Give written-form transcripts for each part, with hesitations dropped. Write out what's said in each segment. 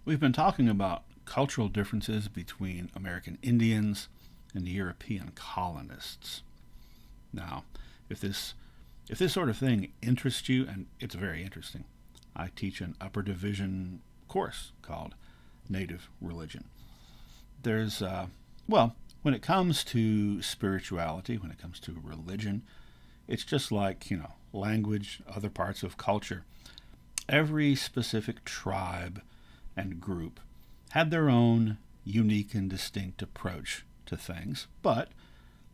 We've been talking about cultural differences between American Indians and the European colonists. Now, if this if this sort of thing interests you, and it's very interesting, I teach an upper division course called Native Religion. There's well, when it comes to spirituality, when it comes to religion, it's just like, language, other parts of culture. Every specific tribe and group had their own unique and distinct approach to things, but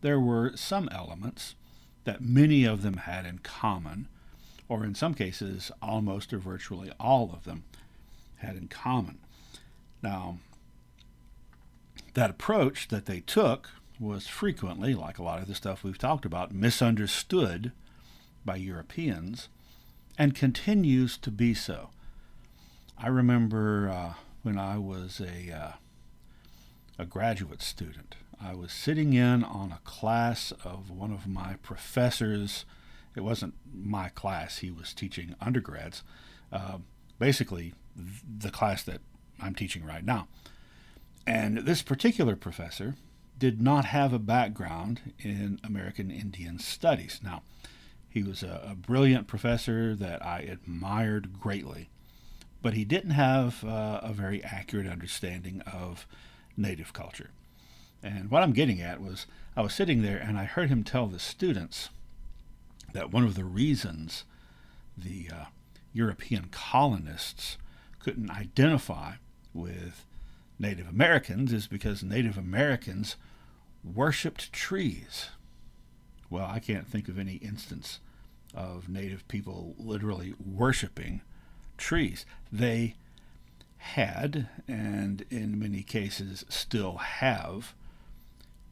there were some elements that many of them had in common, or in some cases, almost or virtually all of them had in common. Now, that approach that they took was frequently, like a lot of the stuff we've talked about, misunderstood by Europeans and continues to be so. I remember when I was a graduate student, I was sitting in on a class of one of my professors. It wasn't my class, he was teaching undergrads, uh, basically the class that I'm teaching right now. And this particular professor did not have a background in American Indian studies. Now, he was a brilliant professor that I admired greatly, but he didn't have a very accurate understanding of Native culture. And what I'm getting at was I was sitting there and I heard him tell the students that one of the reasons the European colonists couldn't identify with Native Americans is because Native Americans worshipped trees. Well, I can't think of any instance of Native people literally worshiping trees. They had, and in many cases still have,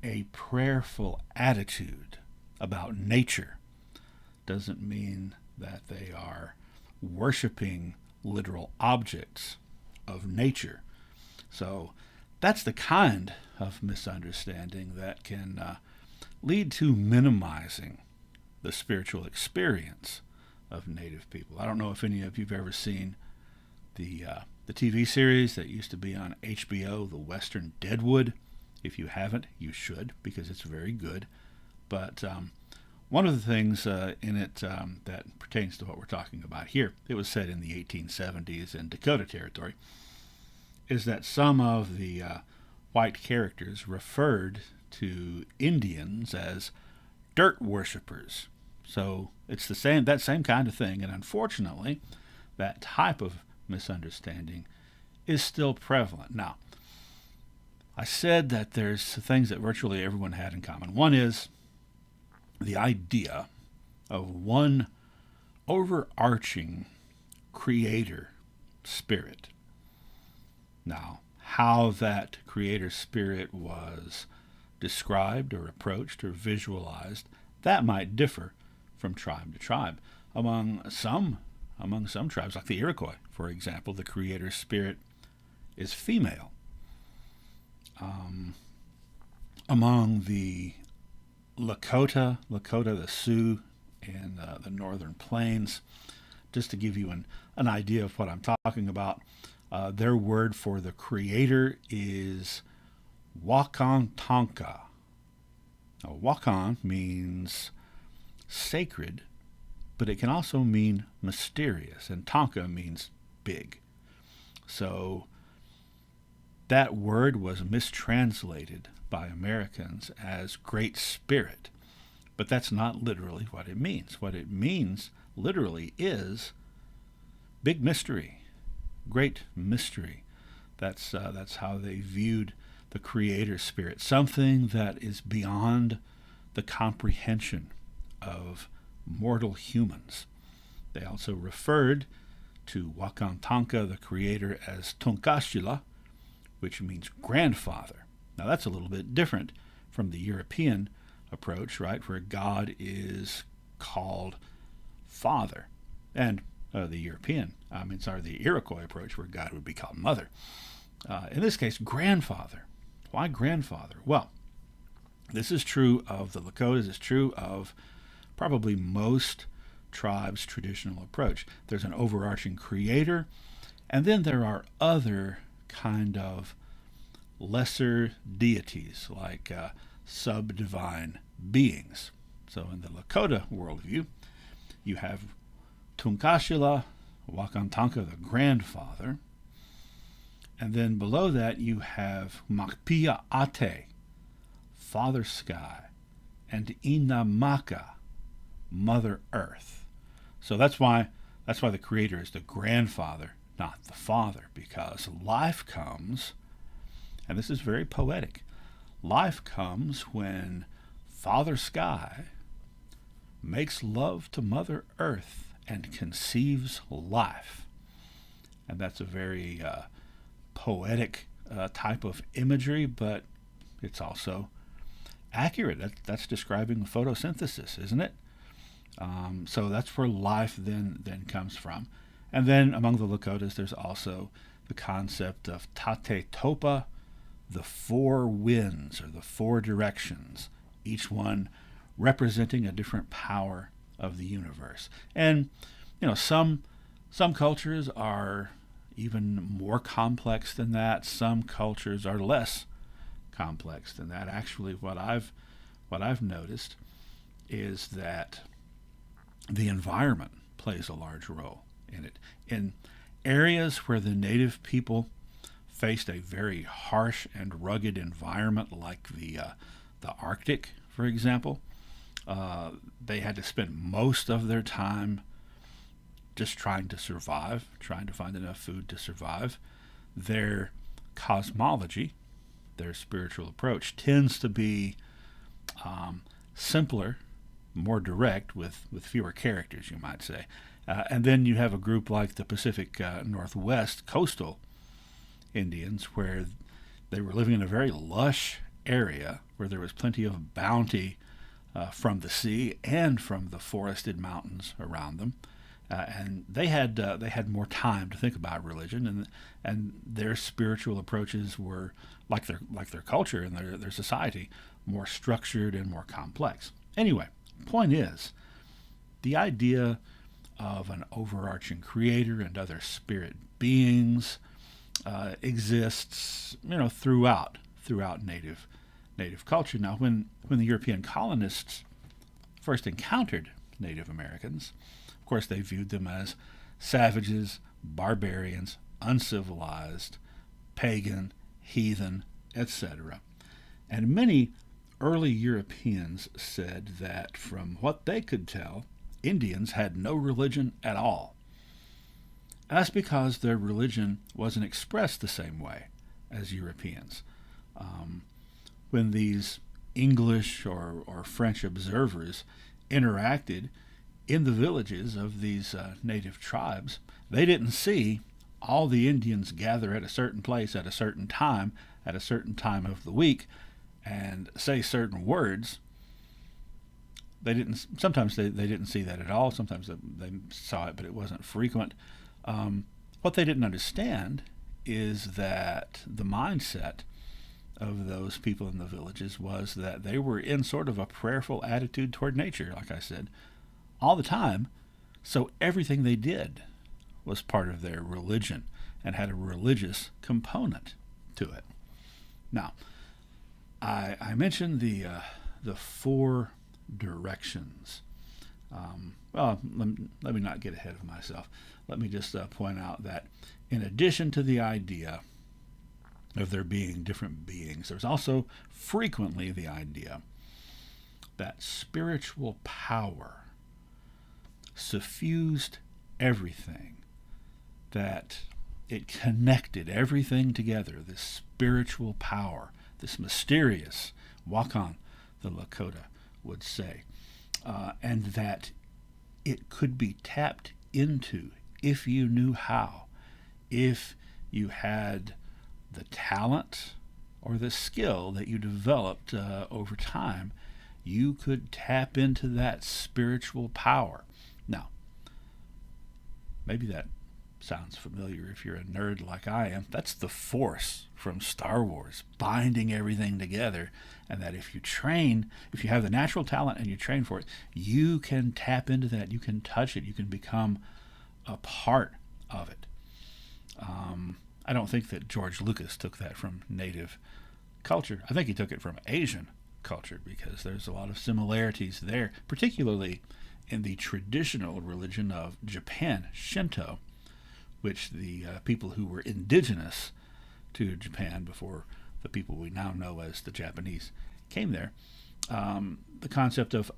a prayerful attitude about nature. Doesn't mean that they are worshiping literal objects of nature. So that's the kind of misunderstanding that can lead to minimizing the spiritual experience of Native people. I don't know if any of you've ever seen the TV series that used to be on HBO, the Western Deadwood. If you haven't, you should because it's very good. But one of the things in it that pertains to what we're talking about here, it was set in the 1870s in Dakota Territory, is that some of the white characters referred to Indians as dirt worshippers. So it's the same that same kind of thing, and unfortunately, that type of misunderstanding is still prevalent. Now, I said that there's things that virtually everyone had in common. One is the idea of one overarching creator spirit. Now, how that creator spirit was described or approached or visualized, that might differ from tribe to tribe. Among some among some tribes, like the Iroquois, for example, the creator spirit is female. Um, Among the Lakota, the Sioux, and the northern plains, just to give you an idea of what I'm talking about, their word for the creator is Wakantanka. Now, Wakan means sacred, but it can also mean mysterious, and Tonka means big. So that word was mistranslated by Americans as Great Spirit, but that's not literally what it means. What it means literally is big mystery, great mystery. That's how they viewed the Creator Spirit, something that is beyond the comprehension of mortal humans. They also referred to Wakantanka, the Creator, as Tonkashila, which means grandfather. Now that's a little bit different from the European approach, right, where God is called Father, and the Iroquois approach, where God would be called Mother. In this case, grandfather. Why grandfather? Well, this is true of the Lakotas. It's true of probably most tribes' traditional approach. There's an overarching creator, and then there are other kind of lesser deities, like sub-divine beings. So in the Lakota worldview, you have Tunkashila Wakantanka, the grandfather, and then below that you have Makpia Ate, Father Sky, and Inamaka, Mother Earth. So that's why the Creator is the grandfather, not the father, because life comes, and this is very poetic, life comes when Father Sky makes love to Mother Earth and conceives life. And that's a very poetic type of imagery, but it's also accurate. That's describing photosynthesis, isn't it? So that's where life then comes from. And then among the Lakotas, there's also the concept of Tate Topa, the four winds, or the four directions, each one representing a different power of the universe. And some cultures are even more complex than that. Some cultures are less complex than that. Actually, what I've noticed is that the environment plays a large role in it. In areas where the native people faced a very harsh and rugged environment, like the Arctic, for example, they had to spend most of their time just trying to survive, trying to find enough food to survive. Their cosmology, their spiritual approach, tends to be simpler, more direct, with fewer characters, you might say. And then you have a group like the Pacific Northwest coastal Indians, where they were living in a very lush area where there was plenty of bounty from the sea and from the forested mountains around them. And they had more time to think about religion, and their spiritual approaches were like their culture and their society, more structured and more complex. Anyway, point is, the idea of an overarching creator and other spirit beings exists, throughout native culture. Now, when the European colonists first encountered Native Americans, of course, they viewed them as savages, barbarians, uncivilized, pagan, heathen, etc. And many early Europeans said that, from what they could tell, Indians had no religion at all. That's because their religion wasn't expressed the same way as Europeans. When these English or French observers interacted in the villages of these native tribes, they didn't see all the Indians gather at a certain place at a certain time of the week and say certain words. Sometimes they didn't see that at all. Sometimes they saw it, but it wasn't frequent. What they didn't understand is that the mindset of those people in the villages was that they were in sort of a prayerful attitude toward nature, like I said, all the time. So everything they did was part of their religion and had a religious component to it. Now, I mentioned the four directions. Let me not get ahead of myself. Let me just point out that in addition to the idea of there being different beings, there's also frequently the idea that spiritual power suffused everything, that it connected everything together, this spiritual power, this mysterious, Wakan, the Lakota would say, and that it could be tapped into if you knew how, if you had the talent or the skill that you developed over time. You could tap into that spiritual power. Now, maybe that sounds familiar if you're a nerd like I am. That's the Force from Star Wars, binding everything together, and that if you have the natural talent and you train for it, you can tap into that, you can touch it, you can become a part of it. I don't think that George Lucas took that from native culture. I think he took it from Asian culture because there's a lot of similarities there, particularly in the traditional religion of Japan, Shinto, which the people who were indigenous to Japan before the people we now know as the Japanese came there, the concept of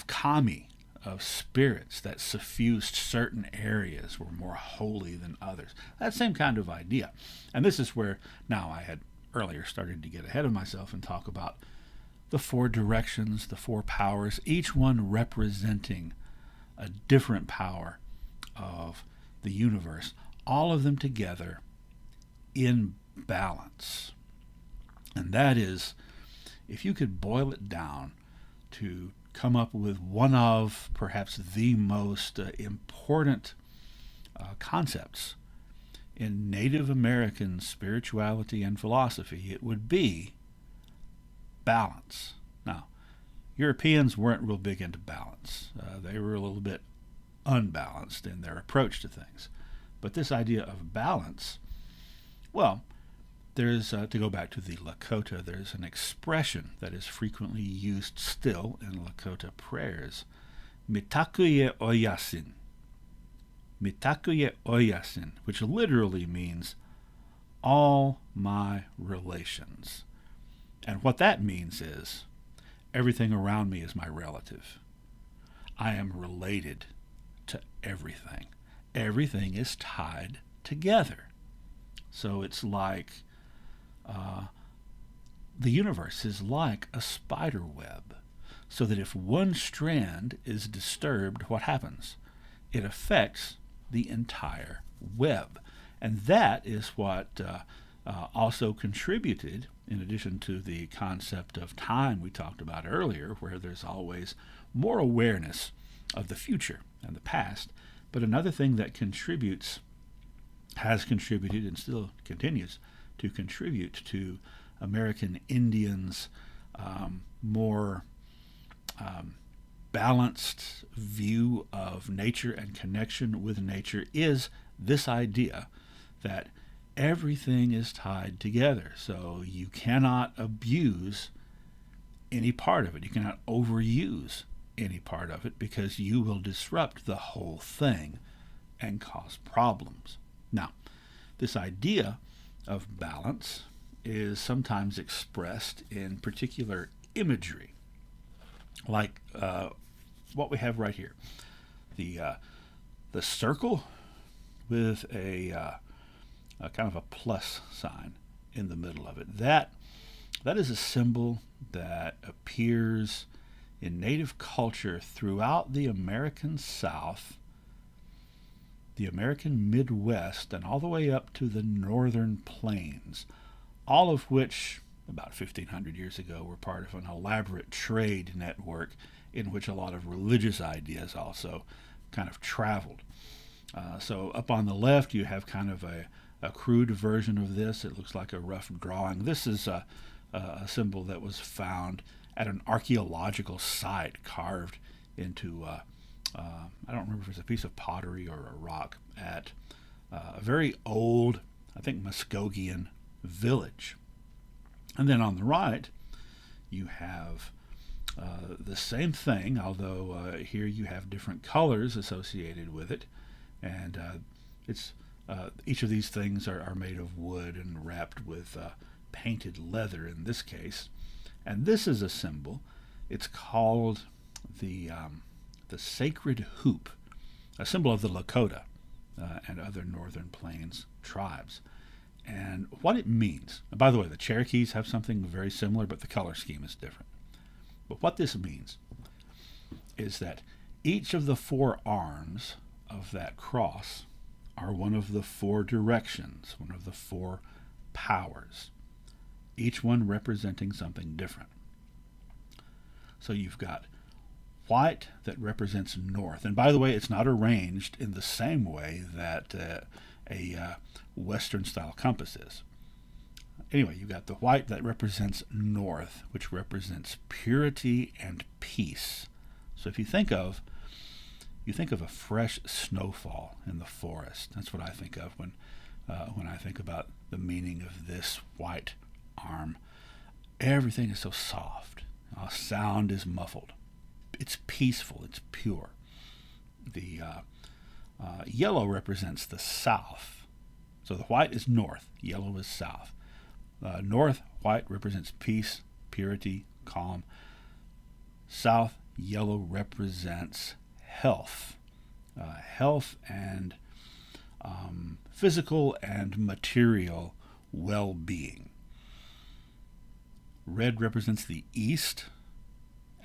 kami, of spirits that suffused certain areas were more holy than others. That same kind of idea. And this is where now I had earlier started to get ahead of myself and talk about the four directions, the four powers, each one representing a different power of the universe, all of them together in balance. And that is, if you could boil it down to come up with one of perhaps the most important concepts in Native American spirituality and philosophy, it would be balance. Now, Europeans weren't real big into balance. They were a little bit unbalanced in their approach to things. But this idea of balance, well, there's, to go back to the Lakota, there's an expression that is frequently used still in Lakota prayers. Mitakuye oyasin. Mitakuye oyasin, which literally means all my relations. And what that means is everything around me is my relative. I am related to everything. Everything is tied together. So it's like the universe is like a spider web, so that if one strand is disturbed, what happens? It affects the entire web. And that is what also contributed, in addition to the concept of time we talked about earlier, where there's always more awareness of the future and the past. But another thing that has contributed and still continues to contribute to American Indians' more balanced view of nature and connection with nature is this idea that everything is tied together. So you cannot abuse any part of it. You cannot overuse any part of it because you will disrupt the whole thing and cause problems. Now, this idea of balance is sometimes expressed in particular imagery, like what we have right here. The circle with a kind of a plus sign in the middle of it. That is a symbol that appears in Native culture throughout the American South, the American Midwest, and all the way up to the northern plains, all of which, about 1,500 years ago, were part of an elaborate trade network in which a lot of religious ideas also kind of traveled. So up on the left, you have kind of a crude version of this. It looks like a rough drawing. This is a symbol that was found at an archaeological site carved into I don't remember if it's a piece of pottery or a rock at a very old, I think, Muskogean village. And then on the right, you have the same thing, although here you have different colors associated with it. And it's each of these things are made of wood and wrapped with painted leather in this case. And this is a symbol. It's called the sacred hoop, a symbol of the Lakota and other northern plains tribes. And what it means, and by the way, the Cherokees have something very similar, but the color scheme is different. But what this means is that each of the four arms of that cross are one of the four directions, one of the four powers, each one representing something different. So you've got white that represents north. And by the way, it's not arranged in the same way that a Western-style compass is. Anyway, you've got the white that represents north, which represents purity and peace. So if you think of a fresh snowfall in the forest. That's what I think of when when I think about the meaning of this white arm. Everything is so soft. Sound is muffled. It's peaceful. It's pure. The yellow represents the south. So the white is north. Yellow is south. North, white represents peace, purity, calm. South, yellow represents health. Health and physical and material well-being. Red represents the east,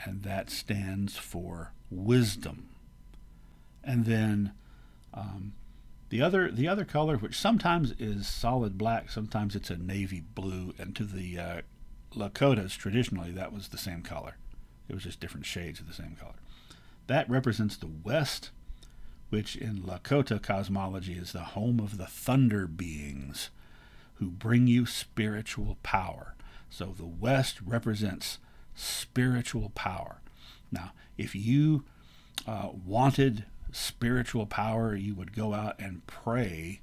and that stands for wisdom. And then the other color, which sometimes is solid black, sometimes it's a navy blue, and to the Lakotas traditionally that was the same color. It was just different shades of the same color. That represents the west, which in Lakota cosmology is the home of the thunder beings who bring you spiritual power. So the west represents spiritual power. Now, if you wanted spiritual power, you would go out and pray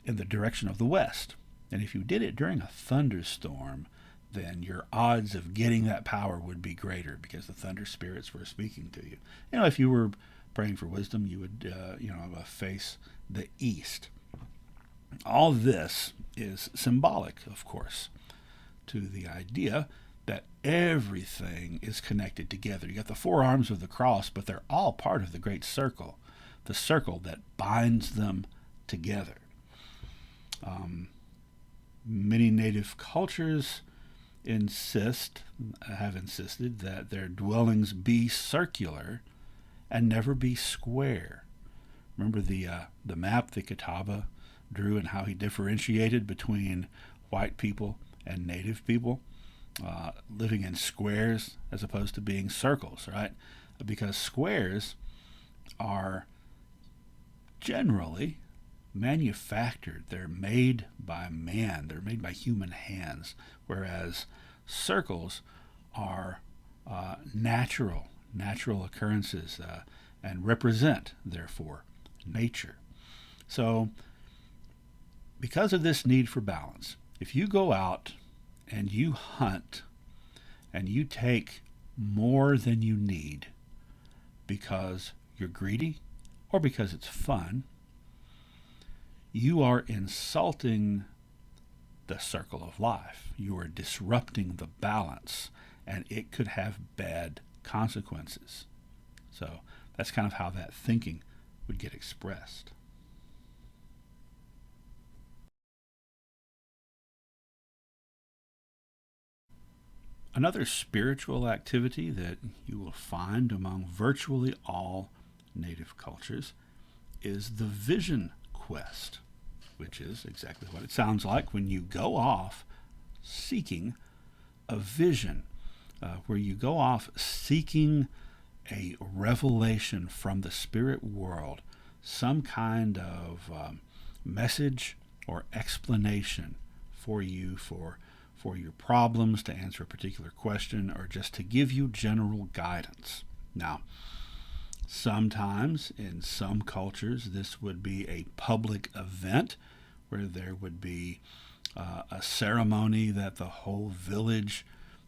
in the direction of the west. And if you did it during a thunderstorm, then your odds of getting that power would be greater because the thunder spirits were speaking to you. If you were praying for wisdom, you would, face the east. All this is symbolic, of course, to the idea that everything is connected together. You got the four arms of the cross, but they're all part of the great circle, the circle that binds them together. Many native cultures have insisted that their dwellings be circular and never be square. Remember the map that Catawba drew and how he differentiated between white people and native people living in squares as opposed to being circles, right? Because squares are generally manufactured. They're made by man. They're made by human hands, whereas circles are natural occurrences and represent, therefore, nature. So, because of this need for balance, if you go out and you hunt and you take more than you need because you're greedy or because it's fun, you are insulting the circle of life. You are disrupting the balance, and it could have bad consequences. So that's kind of how that thinking would get expressed. Another spiritual activity that you will find among virtually all native cultures is the vision quest, which is exactly what it sounds like when you go off seeking a vision, where you go off seeking a revelation from the spirit world, some kind of message or explanation for you for your problems, to answer a particular question, or just to give you general guidance. Now, sometimes in some cultures this would be a public event where there would be a ceremony that the whole village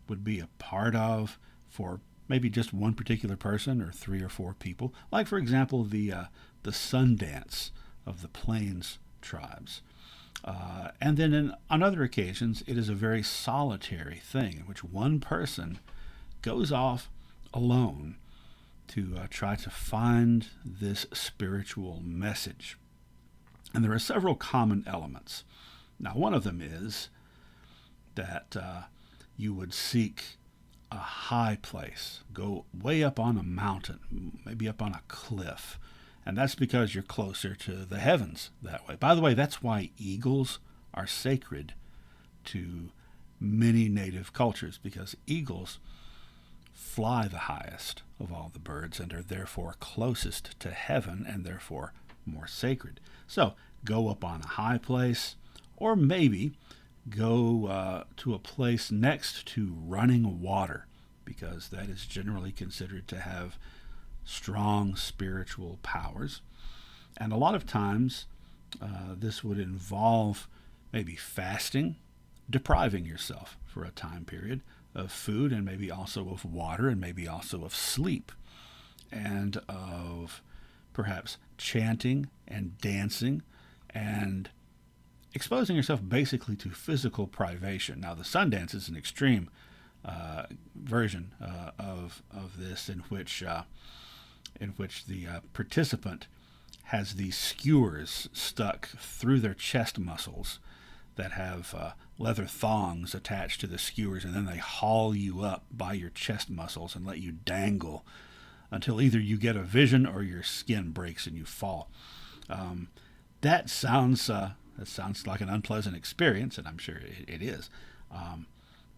would be a part of for maybe just one particular person or 3 or 4 people. Like, for example, the sun dance of the Plains tribes. And then on other occasions, it is a very solitary thing in which one person goes off alone to try to find this spiritual message. And there are several common elements. Now, one of them is that you would seek a high place, go way up on a mountain, maybe up on a cliff. And that's because you're closer to the heavens that way. By the way, that's why eagles are sacred to many native cultures, because eagles fly the highest of all the birds and are therefore closest to heaven and therefore more sacred. So go up on a high place, or maybe go to a place next to running water, because that is generally considered to have strong spiritual powers. And a lot of times This would involve maybe fasting, depriving yourself for a time period of food and maybe also of water and maybe also of sleep and of perhaps chanting and dancing and exposing yourself basically to physical privation. Now, the sun dance is an extreme version of this, in which the participant has these skewers stuck through their chest muscles that have leather thongs attached to the skewers, and then they haul you up by your chest muscles and let you dangle until either you get a vision or your skin breaks and you fall. Um, that sounds like an unpleasant experience, and I'm sure it is.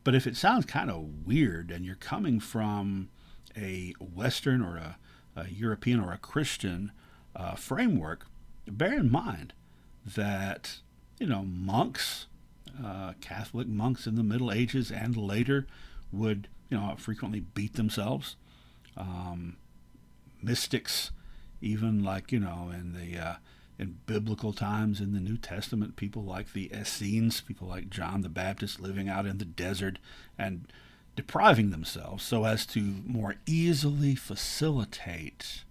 But if it sounds kind of weird and you're coming from a Western or a European or a Christian framework, bear in mind that monks, Catholic monks in the Middle Ages and later, would frequently beat themselves. Um, Mystics, even like in biblical times in the New Testament, people like the Essenes, people like John the Baptist living out in the desert and depriving themselves so as to more easily facilitate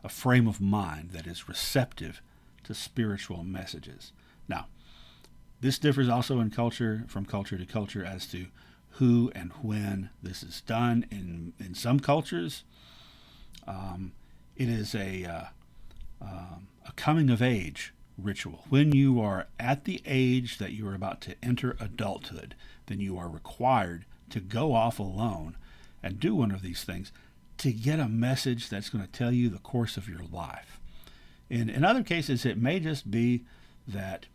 a frame of mind that is receptive to spiritual messages. Now, this differs also in culture, from culture to culture, as to who and when this is done. In some cultures, it is a coming of age ritual. When you are at the age that you are about to enter adulthood, then you are required to go off alone and do one of these things to get a message that's going to tell you the course of your life. In other cases, it may just be that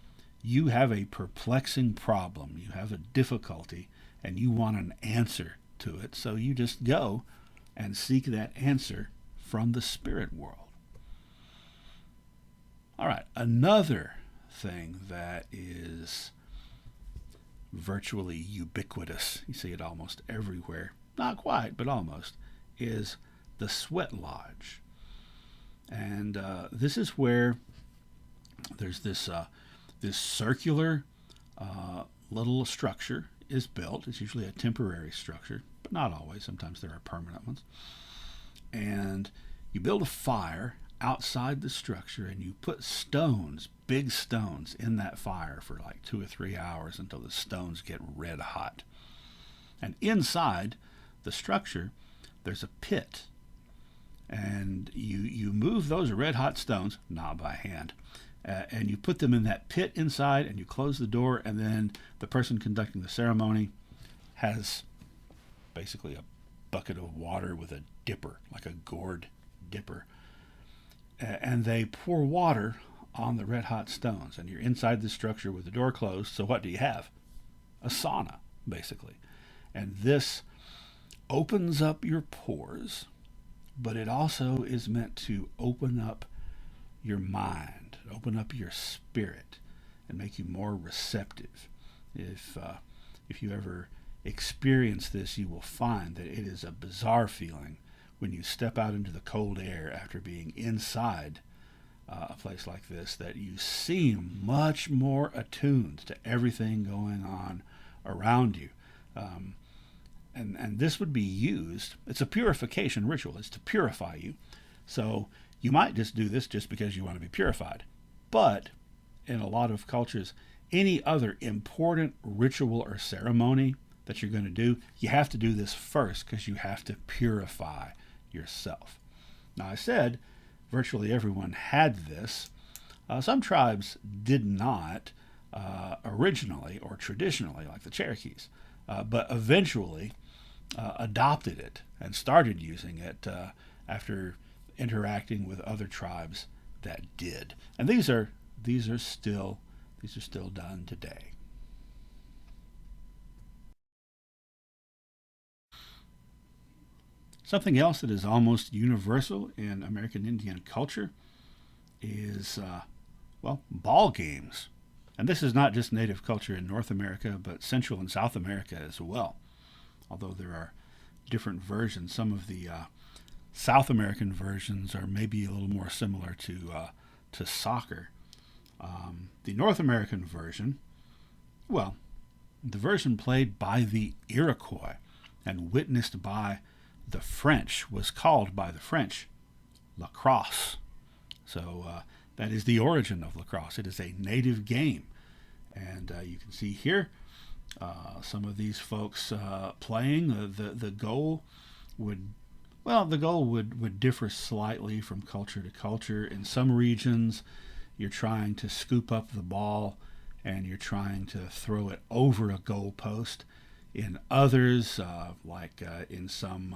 you have a perplexing problem, you have a difficulty, and you want an answer to it. So you just go and seek that answer from the spirit world. All right, another thing that is virtually ubiquitous, you see it almost everywhere, not quite, but almost, is the sweat lodge. And this is where there's this circular little structure is built. It's usually a temporary structure, but not always. Sometimes there are permanent ones. And you build a fire outside the structure and you put stones, big stones, in that fire for like 2 or 3 hours until the stones get red hot. And inside the structure, there's a pit. And you move those red hot stones, not by hand, and you put them in that pit inside, and you close the door, and then the person conducting the ceremony has basically a bucket of water with a dipper, like a gourd dipper, and they pour water on the red hot stones, and you're inside the structure with the door closed. So what do you have? A sauna, basically. And this opens up your pores, but it also is meant to open up your mind, open up your spirit, and make you more receptive. If you ever experience this, you will find that it is a bizarre feeling when you step out into the cold air after being inside a place like this, that you seem much more attuned to everything going on around you. And this would be used, it's a purification ritual, it's to purify you. So you might just do this just because you want to be purified. But in a lot of cultures, any other important ritual or ceremony that you're going to do, you have to do this first because you have to purify yourself. Now, I said virtually everyone had this. Some tribes did not originally or traditionally, like the Cherokees, but eventually adopted it and started using it after interacting with other tribes that did. And these are still done today. Something else that is almost universal in American Indian culture is ball games. And this is not just native culture in North America, but Central and South America as well. Although there are different versions, some of the South American versions are maybe a little more similar to soccer. The North American version, well, the version played by the Iroquois and witnessed by the French was called by the French lacrosse. So that is the origin of lacrosse. It is a native game. And you can see here some of these folks playing. The goal would, well, the goal would differ slightly from culture to culture. In some regions, you're trying to scoop up the ball and you're trying to throw it over a goal post. In others, like in some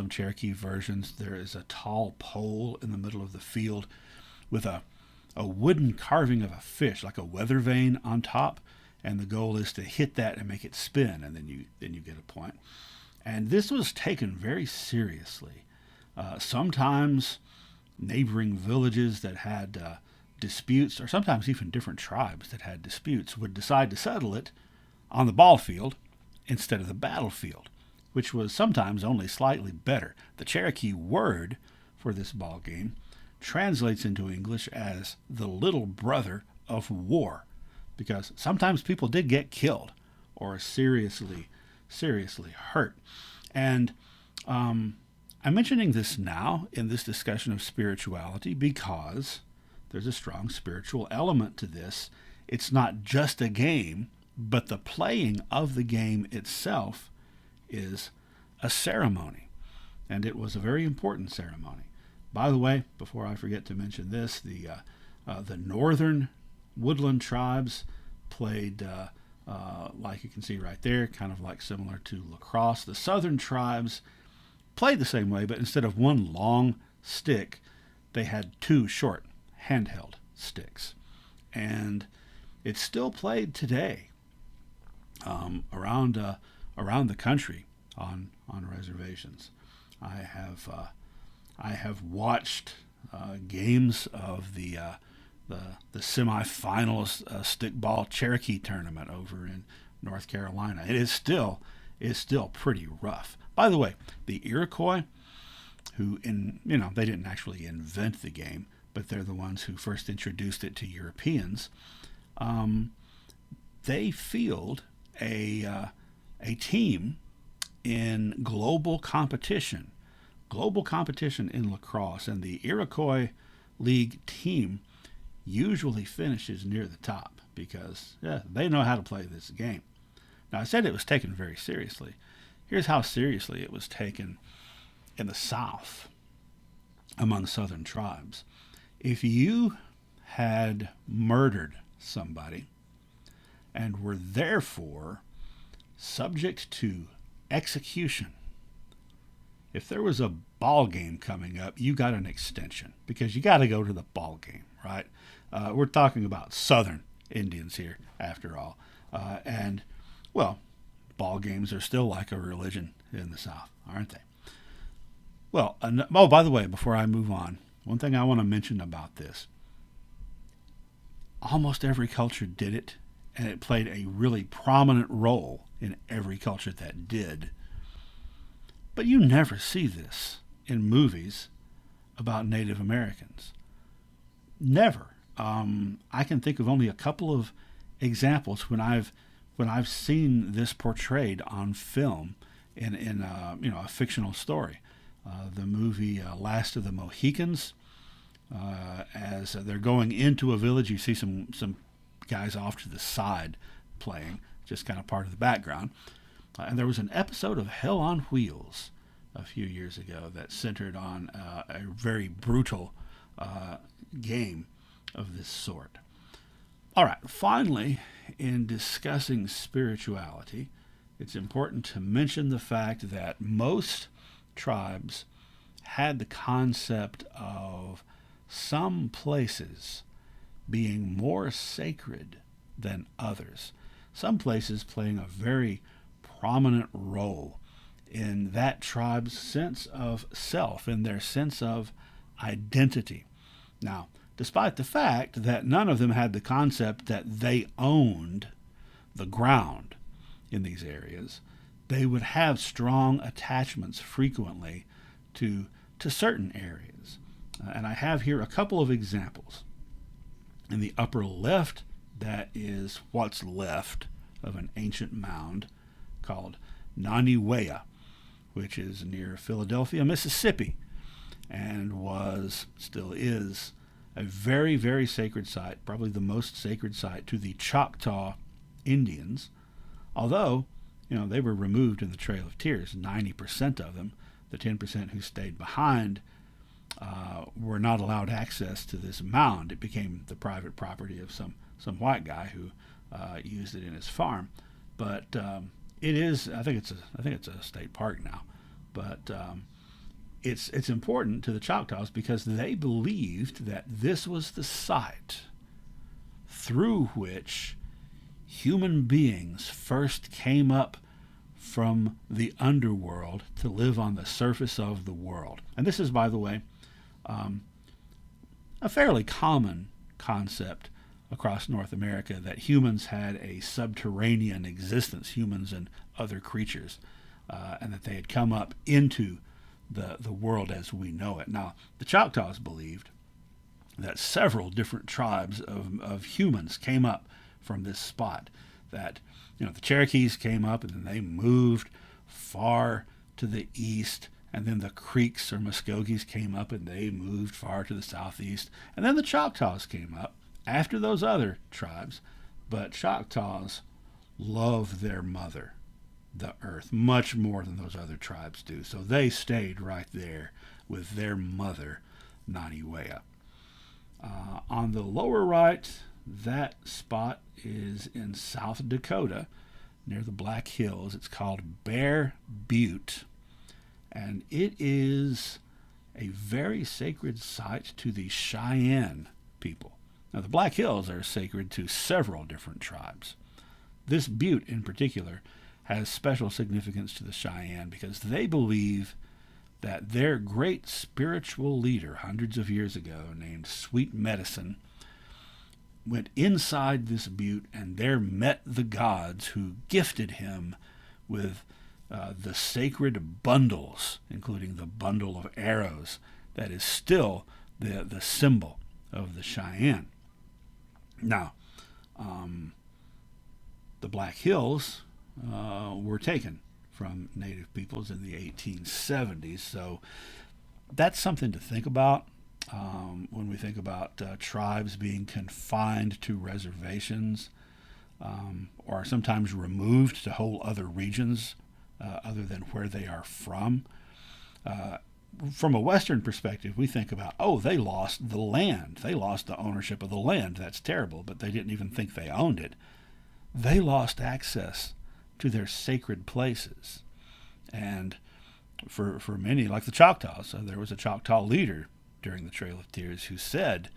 Cherokee versions, there is a tall pole in the middle of the field with a wooden carving of a fish, like a weather vane on top, and the goal is to hit that and make it spin, and then you get a point. And this was taken very seriously. Sometimes neighboring villages that had disputes, or sometimes even different tribes that had disputes, would decide to settle it on the ball field instead of the battlefield, which was sometimes only slightly better. The Cherokee word for this ball game translates into English as the little brother of war, because sometimes people did get killed or seriously hurt. And I'm mentioning this now in this discussion of spirituality because there's a strong spiritual element to this. It's not just a game, but the playing of the game itself is a ceremony, and it was a very important ceremony. By the way, before I forget to mention this, the northern woodland tribes played, like you can see right there, kind of like similar to lacrosse. The southern tribes played the same way, but instead of one long stick, they had two short handheld sticks. And it's still played today around the country on reservations. I have watched games of the semifinals stickball Cherokee tournament over in North Carolina. It is still pretty rough. By the way, the Iroquois, who they didn't actually invent the game, but they're the ones who first introduced it to Europeans. They field a team in global competition in lacrosse, and the Iroquois League team usually finishes near the top because they know how to play this game. Now, I said it was taken very seriously. Here's how seriously it was taken in the South among Southern tribes. If you had murdered somebody and were therefore subject to execution, if there was a ball game coming up, you got an extension because you got to go to the ball game, right? We're talking about Southern Indians here, after all. And, well, ball games are still like a religion in the South, aren't they? Well, by the way, before I move on, one thing I want to mention about this. Almost every culture did it, and it played a really prominent role in every culture that did. But you never see this in movies about Native Americans. Never. I can think of only a couple of examples when I've seen this portrayed on film in a fictional story. The movie Last of the Mohicans. As they're going into a village, you see some guys off to the side playing, just kind of part of the background. And there was an episode of Hell on Wheels a few years ago that centered on a very brutal game of this sort. All right, finally, in discussing spirituality, it's important to mention the fact that most tribes had the concept of some places being more sacred than others. Some places playing a very prominent role in that tribe's sense of self, in their sense of identity. Now, despite the fact that none of them had the concept that they owned the ground in these areas, they would have strong attachments frequently to certain areas. And I have here a couple of examples. In the upper left, that is what's left of an ancient mound called Naniwea, which is near Philadelphia, Mississippi, and still is, a very, very sacred site, probably the most sacred site to the Choctaw Indians, although, they were removed in the Trail of Tears. 90% of them, the 10% who stayed behind, were not allowed access to this mound. It became the private property of some white guy who used it in his farm. But it is, I think it's a state park now. But it's important to the Choctaws because they believed that this was the site through which human beings first came up from the underworld to live on the surface of the world. And this is, by the way, a fairly common concept across North America, that humans had a subterranean existence, humans and other creatures, and that they had come up into the world as we know it. Now, the Choctaws believed that several different tribes of humans came up from this spot, that the Cherokees came up and then they moved far to the east, and then the Creeks or Muskogees came up and they moved far to the southeast, and then the Choctaws came up after those other tribes. But Choctaws love their mother, the earth, much more than those other tribes do, so they stayed right there with their mother, Naniwea. On the lower right, that spot is in South Dakota, near the Black Hills. It's called Bear Butte, and it is a very sacred site to the Cheyenne people. Now, the Black Hills are sacred to several different tribes. This butte in particular has special significance to the Cheyenne because they believe that their great spiritual leader hundreds of years ago, named Sweet Medicine, went inside this butte and there met the gods who gifted him with the sacred bundles, including the bundle of arrows that is still the symbol of the Cheyenne. Now, the Black Hills were taken from Native peoples in the 1870s, so that's something to think about when we think about tribes being confined to reservations, or sometimes removed to whole other regions other than where they are from. From a Western perspective, we think about, they lost the land. They lost the ownership of the land. That's terrible, but they didn't even think they owned it. They lost access to their sacred places. And for many, like the Choctaws, there was a Choctaw leader during the Trail of Tears who said,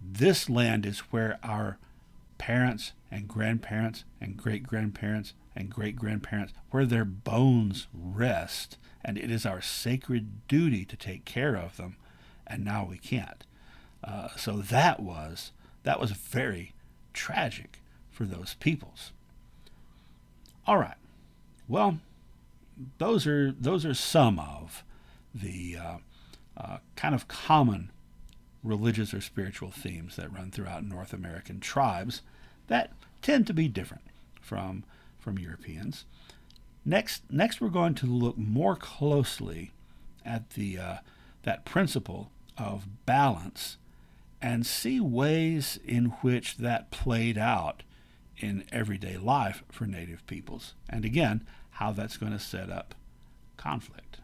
this land is where our parents and grandparents and great-grandparents and great-grandparents, where their bones rest, and it is our sacred duty to take care of them, and now we can't. So that was very tragic for those peoples. All right. Well, those are some of the kind of common religious or spiritual themes that run throughout North American tribes that tend to be different from Europeans. Next, we're going to look more closely at that principle of balance and see ways in which that played out in everyday life for Native peoples, and again, how that's going to set up conflict.